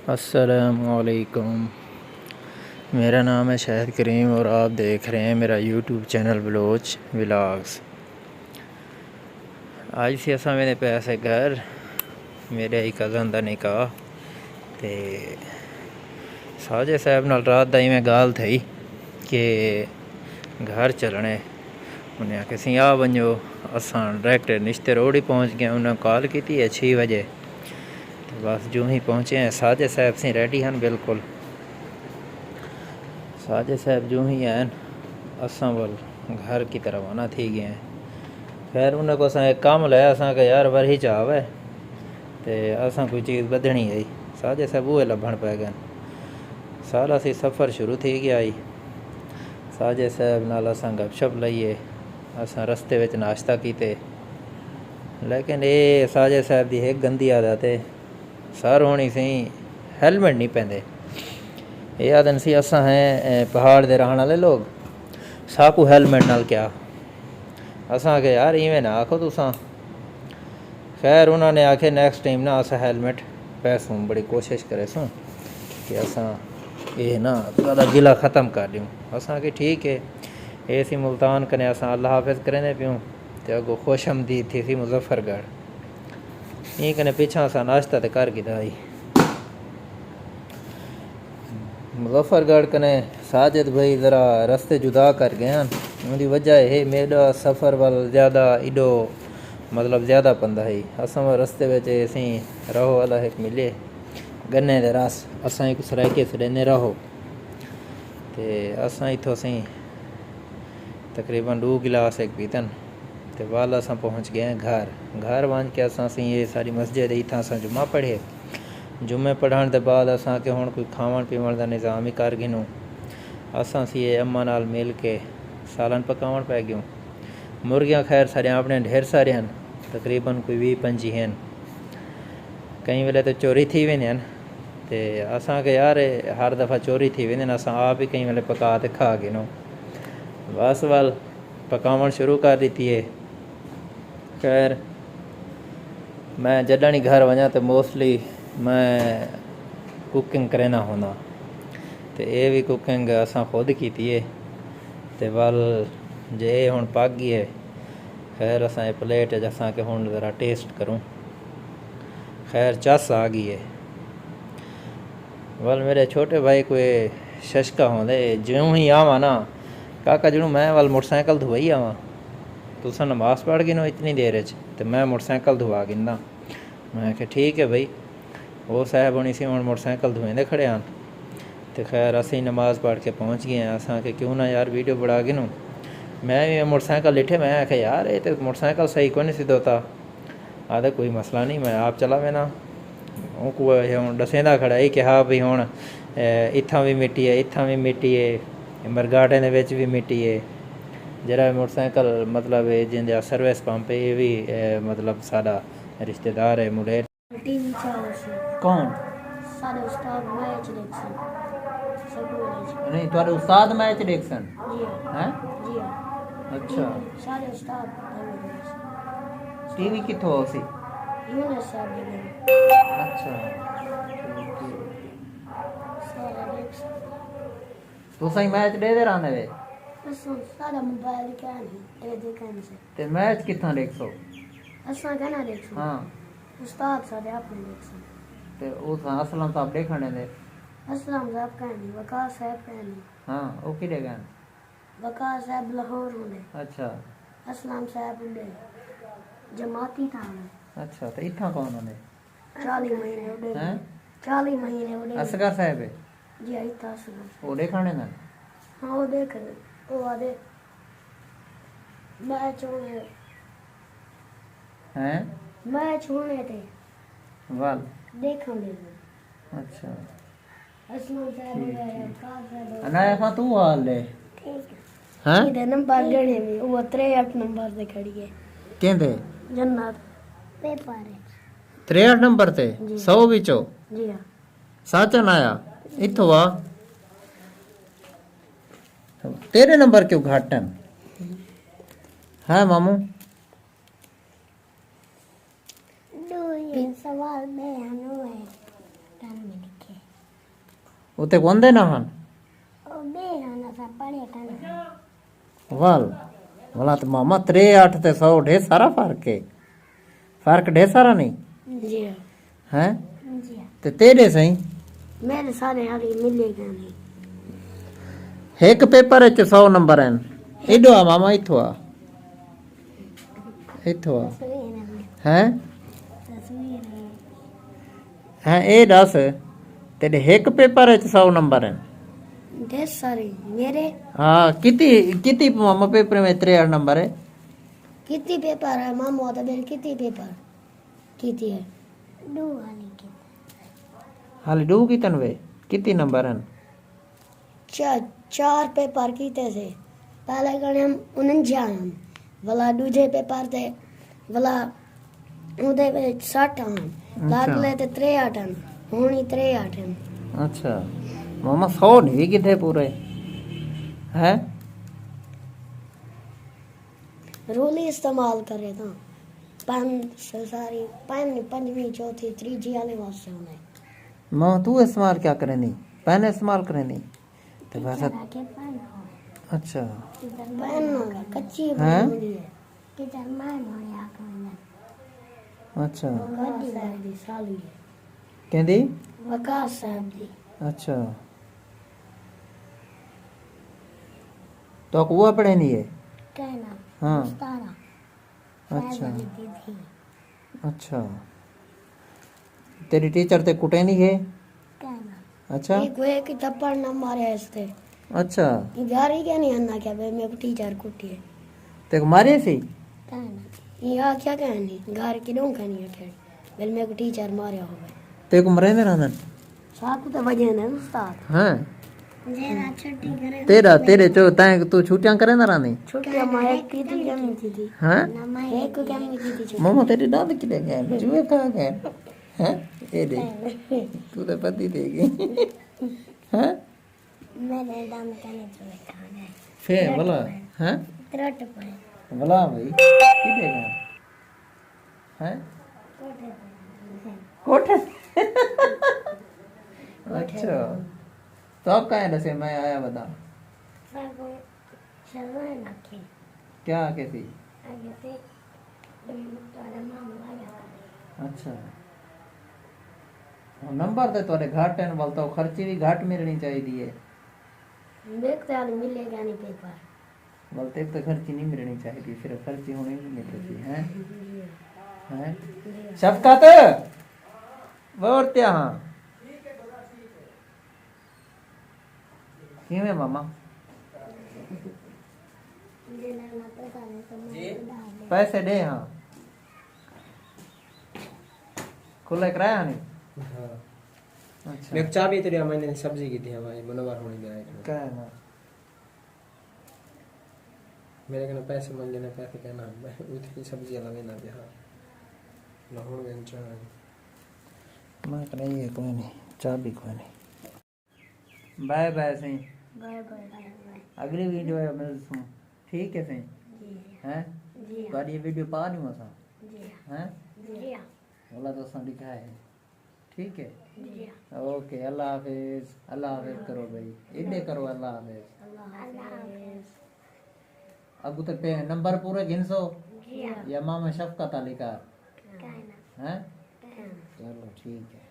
अस्सलामुअलैकुम। मेरा नाम है शाहिद करीम और आप देख रहे हैं मेरा यूट्यूब चैनल बलोच व्लॉग्स। आज से असा मेरे पैसे घर मेरे ही कज़न का निकाह ते साजे साहब नाल रात दा मैं गाल थी कि घर चलने उन्हें आखे सी आ वञो। असां डायरेक्ट निश्ते रोड ही पहुँच गए। उन्हें कॉल की है 6 बजे। तो बस जो ही पहुँचे हैं साजे साहब से रेडी हैं बिल्कुल। साजे साहब जो ही हैं असां वल घर की तरफ रवाना थी गए हैं। खैर उन्हें को असा एक काम लाया असा के यार वरी चाव है तो असा कोई चीज़ बदनी आई। साजे साहब वो लभण पै गए। सारा सी सफ़र शुरू थी गया आई। साजे साहब नाल असा गपशप लाइए असा रस्ते विच नाश्ता कीते। लेकिन ये साजे साहब की एक गंदी आदत है सर होनी सी हेलमेट नहीं पहनते। ये आदन सी असा हैं पहाड़ दे रहने वाले लोग साकू हेलमेट नाल क्या असा के यार इवें ना आखो तुसा। खैर उन्होंने आखे नैक्सट टाइम ना असा हेलमेट पैसूँ बड़ी कोशिश करे सूँ कि असा ये ना ज़्यादा गिला ख़त्म कर दूँ। असा कि ठीक है ये सी मुल्तान कने असा अल्लाह हाफिज़ करें पियूँ तो अगो खुश आमदीद थी सी मुजफ्फरगढ़ ई कने पिछा असा नाश्ता तो कर गिदा आई। मुजफ्फरगढ़ कने साजिद भाई ज़रा रस्ते जुदा कर गए हैं। उनकी वजह है मेरा सफ़र वाल ज़्यादा इडो मतलब ज़्यादा पंदा है। असा रस्ते में असी रहो वाला एक मिले गन्ने दे रस असा एक सराइके सड़ेने रहो तो असा इतों सी तकरीबन 2 गिलास एक पीतन तो वाल असा पहुँच गए हैं घर वन के असा सी ये सारी मस्जिद इतना असा जुम्मा पढ़े। जुम्मे पढ़ाने के बाद असा के हुण कोई खावन पीवन का निज़ाम ही कर गिनूँ। असा सी अम्मा नाल मिल के सालन पकावन पै गयूँ। मुर्गियाँ खैर सारे अपने ढेर सारे हैं तकरीबन कोई 20-25 हैं। कई वेले तो चोरी थी वेंदे हैं तो असा के यार हर दफ़ा चोरी थी वेंदे असा आप ही कई वेले पका ते खा गिनो। बस वाल पकावन शुरू कर दी है। खैर मैं जडा ही घर वजा तो मोस्टली मैं कुकिंग करना होना तो ये भी कुकिंग असा खुद की है तो वाल जे हुण पक गई है। खैर असा ये प्लेट असा के हुण ज़रा टेस्ट करूँ। खैर चस आ गई है। वाल मेरे छोटे भाई कोई शशका होंदे ज्यों ही आवा ना काका जू मैं वाल मोटरसाइकिल धोई आवा तुसा नमाज पढ़ गिनो इतनी देर तो मैं मोटरसाइकिल धोआ गिना। मैं आख्या ठीक है भाई वो साहब होनी सी हुण मोटरसाइकिल धोएंदे खड़े हैं तो खैर असी नमाज़ पढ़ के पहुँच गए हैं। असा के क्यों ना यार वीडियो बना गिनूँ। मैं भी मोटरसाइकिल लिठे मैं आख्या यार ये तो मोटरसाइकिल सही को नहीं सी धोता। आदे कोई मसला नहीं मैं आप चला वेना हूँ दसेंदा खड़ा ही कि हाँ भी हुण इत्थां भी मिट्टी है इत्थां भी मिट्टी है मरगाटे दे विच भी मिट्टी है। जरा मोटरसाइकिल मतलब जिंदा सर्विस पंप है ये भी मतलब साडा रिश्तेदार है मुंडे। कौन साडे उस्ताद मैच देखसन स्कूल नहीं तुम्हारे उस्ताद मैच देखसन जी हैं जी अच्छा साडे उस्ताद टीवी किथों सी यूनुस साहब दे अच्छा सारा देखसन तू सही मैच दे रहने वे असां साडा मोबाइल क्या नहीं ए देखन से ते मैच किथां देखसो असां कहना देखसन हाँ उस्ताद साडे अपने देखसन ते उस असलम साहब देखने दे असलम साहब कहनी वकार साहब कहनी हाँ वो किधे गए वकार साहब लाहौर होने अच्छा असलम साहब होने जमाती था अच्छा तो इत्थां कौन होने 40 महीने उड़े हैं 40 महीने उड़े असगर साहब है जी इतना असलम वो देखने ना हाँ वो देख वो आदे मैच होने हैं मैच होने थे वाल देखने अच्छा असलम साहब वगैरह कार साहब अनाया खा तू हाल ले ठीक है हैं इधर नंबर गणे में वो 63 नंबर से खड़ी है केंदे जन्नत पेपर है 63 नंबर ते जी। 100 विचो जी हाँ साचन आया इथों आ तेरे नंबर क्यों घट है मामू दो ये सवाल में हनु है टन में लिखे उते कोंदे ना हन ओ बे ना सा पढ़े करना वाल वाला तो मामा 83 ते 100 ढेर सारा फर्क ढेर सारा नहीं जी हैं जी ते तेरे सही मेरे सारे हाली मिलेगा नहीं एक पेपर च 100 नंबर हैं एडो आ मामा इथो आ तस्वीर हैं तस्वीर हैं ए दस तेरे एक पेपर च 100 नंबर हैं ढेर सारे मेरे हाँ किती किती मामा पेपर में 63 नंबर है कितनी पेपर है मामू तो मेरे कितनी पेपर कितनी है दो वाली की हाल डू की तनवे किती नंबर हैं चार पेपर कीते थे पहले गणे हम 49 वाला दूजे पेपर थे वाला उदे ਵਿੱਚ 60 ਹਨ ਲਾਗਲੇ ਤੇ 63 ਹਨ ਹੁਣੀ 63 ਹਨ अच्छा मामा 100 नहीं किथे पूरे हैं रोली इस्तेमाल करे तो पांच सारी पंजवीं चौथी तीसरी वाले वास्ते होने माँ तू इस्तेमाल क्या करेंगी पेन इस्तेमाल करेंगी तो वैसे अच्छा पेन होगा कच्ची हैं? बनी है किधर मान हो या अच्छा गड्डी दी साली कहती वकास साहब दी अच्छा तो कुआ पढ़े नहीं है कहना हाँ तारा अच्छा दीदी अच्छा तेरी टीचर ते कुटे नहीं है कहना अच्छा एक वे की थप्पड़ न मारे इसते अच्छा घर ही क्या नहीं अन्ना क्या बे मेरे को टीचर कुटी है ते मारे सी कहना या क्या कहनी घर की डों कहनी है खेड़ी बेल मेरे को टीचर मारे हो गए ते को मरे ना रंदन साथ तो बजे ने उस्ताद हाँ जेरा छुट्टी करे तेरे चो ताए तू छुट्टियां करे ना रानी छुट्टी मां एक की थी क्या नहीं थी हाँ एक को क्या नहीं थी छुट्टी मामा तेरे दांत किधर गए जुए कहाँ गए हैं ये देख तू तो पति देगी हैं मेरे दाम करने चले खाने फिर बोला हैं त्रट पड़े बोला भाई किधर गए हैं कोठे अच्छा तो अब कहाँ है मैं आया बता सबको शर्मा नाखे क्या कैसी आगे से तुम्हारा मामला आया अच्छा नंबर तो तोरे घाट है बोलता हूँ खर्ची भी घाट मिलनी चाहिए देखते आज मिलेगा नहीं पेपर बोलते तो खर्ची नहीं मिलनी चाहिए सिर्फ खर्ची होनी भी नहीं चाहिए हैं हैं शफकत बोलते हाँ किमें मामा पैसे दे हाँ खुला किराया नहीं हाँ अच्छा मेरे को चाबी तेरी मैंने सब्जी की थी हमारी मनोवर होने गया क्या है ना मेरे कहना पैसे मांगे ना पैसे कहना उठी सब्जी लगे ना दिया ना हो गए चाय मैं कहना ये कोई नहीं चाबी कोई नहीं बाय बाय सही बाय बाय बाय अगली वीडियो है मैं सुन ठीक है सही जी हैं जी तो ये वीडियो पा नहीं मसा जी हैं जी बोला तो सन लिखा है ठीक है जी ओके अल्लाह हाफिज करो भाई इन्हें करो अल्लाह हाफिज अल्लाह हाफिज अब तक पे नंबर पूरे गिनसो जी या मामा शफकत अली का कहना हैं कहना चलो ठीक है